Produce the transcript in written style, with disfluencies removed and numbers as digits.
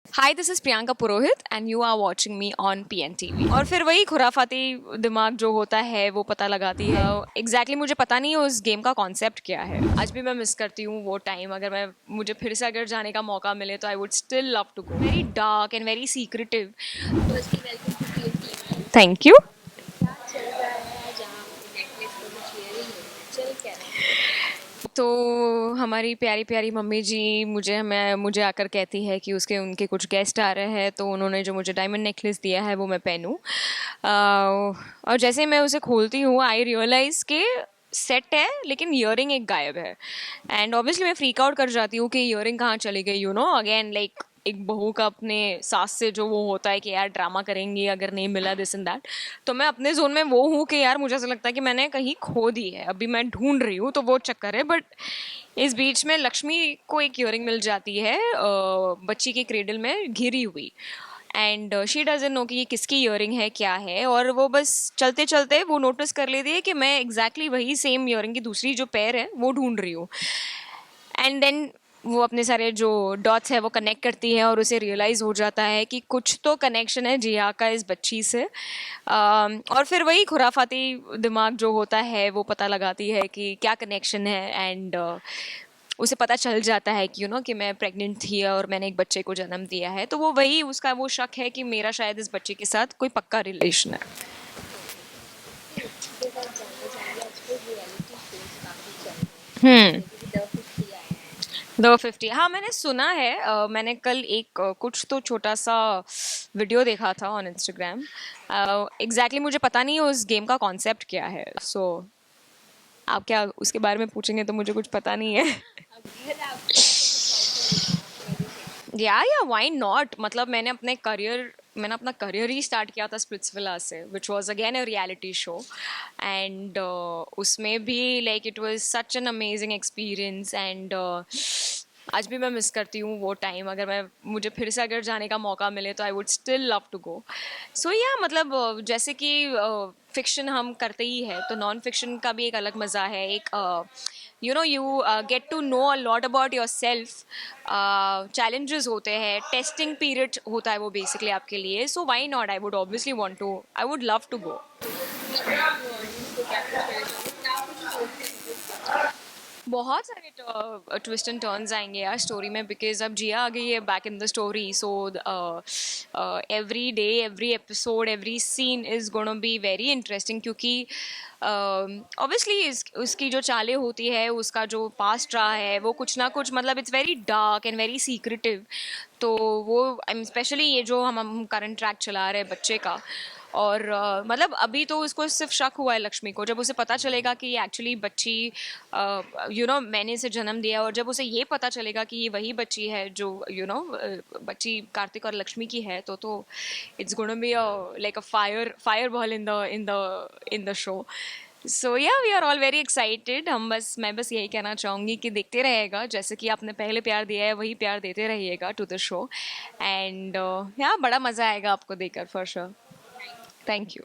Hi this is Priyanka Purohit and you are watching me on PNTV. और फिर वही खुराफाती दिमाग जो होता है वो पता लगाती है। एग्जैक्टली मुझे पता नहीं है उस गेम का कॉन्सेप्ट क्या है। आज भी मैं मिस करती हूँ वो टाइम। अगर मैं मुझे फिर से अगर जाने का मौका मिले तो I would still love to go. Very dark and very secretive. Thank you. तो हमारी प्यारी प्यारी मम्मी जी मुझे आकर कहती है कि उसके उनके कुछ गेस्ट आ रहे हैं, तो उन्होंने जो मुझे डायमंड नेकलेस दिया है वो मैं पहनूं। और जैसे मैं उसे खोलती हूँ आई रियलाइज़ कि सेट है लेकिन ईयरिंग एक गायब है। एंड ऑब्वियसली मैं फ्रीक आउट कर जाती हूँ कि ईयरिंग कहाँ चली गई। अगेन लाइक एक बहू का अपने सास से जो वो होता है कि यार ड्रामा करेंगी अगर नहीं मिला दिस एंड दैट। तो मैं अपने जोन में वो हूँ कि यार मुझे ऐसा लगता है कि मैंने कहीं खो दी है, अभी मैं ढूंढ रही हूँ, तो वो चक्कर है। बट इस बीच में लक्ष्मी को एक ईयरिंग मिल जाती है बच्ची के क्रेडल में घिरी हुई। एंड शी डजन नो कि ये किसकी ईयरिंग है क्या है। और वो बस चलते चलते वो नोटिस कर लेती है कि मैं एग्जैक्टली वही सेम ईयरिंग की दूसरी जो पैर है वो ढूंढ रही हूँ। एंड देन वो अपने सारे जो डॉट्स है वो कनेक्ट करती है और उसे रियलाइज़ हो जाता है कि कुछ तो कनेक्शन है जिया का इस बच्ची से। और फिर वही खुराफाती दिमाग जो होता है वो पता लगाती है कि क्या कनेक्शन है। एंड उसे पता चल जाता है कि कि मैं प्रेग्नेंट थी और मैंने एक बच्चे को जन्म दिया है। तो वो वही उसका वो शक है कि मेरा शायद इस बच्चे के साथ कोई पक्का रिलेशन है। हम्म। 250, हाँ मैंने सुना है। मैंने कल एक कुछ तो छोटा सा वीडियो देखा था ऑन इंस्टाग्राम। एग्जैक्टली मुझे पता नहीं है उस गेम का कॉन्सेप्ट क्या है। सो आप क्या उसके बारे में पूछेंगे तो मुझे कुछ पता नहीं है। या व्हाई नॉट। मतलब मैंने अपना करियर ही स्टार्ट किया था स्प्लिट्सविला से, which was again a reality show. And उसमें भी like it was such an amazing experience. And आज भी मैं मिस करती हूँ वो टाइम। अगर मैं मुझे फिर से अगर जाने का मौका मिले तो I would still love to go. So yeah मतलब जैसे कि फिक्शन हम करते ही है तो नॉन फिक्शन का भी एक अलग मज़ा है। एक you get to know a lot about yourself। challenges होते हैं, टेस्टिंग पीरियड होता है वो बेसिकली आपके लिए। So why not, I would obviously want to, I would love to go. बहुत सारे ट्विस्ट एंड टर्न्स आएंगे यार स्टोरी में, बिकॉज अब जिया आ गई है back in the story. So every day, every episode, every scene is gonna be very interesting, क्योंकि ऑब्वियसली उसकी जो चालें होती है, उसका जो पास्ट रहा है वो कुछ ना कुछ, मतलब it's very dark and very secretive. तो वो स्पेशली ये जो हम करंट ट्रैक चला रहे हैं बच्चे का। और मतलब अभी तो उसको सिर्फ शक हुआ है लक्ष्मी को। जब उसे पता चलेगा कि ये एक्चुअली बच्ची मैंने इसे जन्म दिया, और जब उसे ये पता चलेगा कि ये वही बच्ची है जो बच्ची कार्तिक और लक्ष्मी की है, तो it's gonna be like a fire ball in the show. So yeah we are all very excited. मैं बस यही कहना चाहूँगी कि देखते रहेगा, जैसे कि आपने पहले प्यार दिया है वही प्यार देते रहिएगा टू द शो। एंड या बड़ा मज़ा आएगा आपको देखकर फॉर श्योर। Thank you.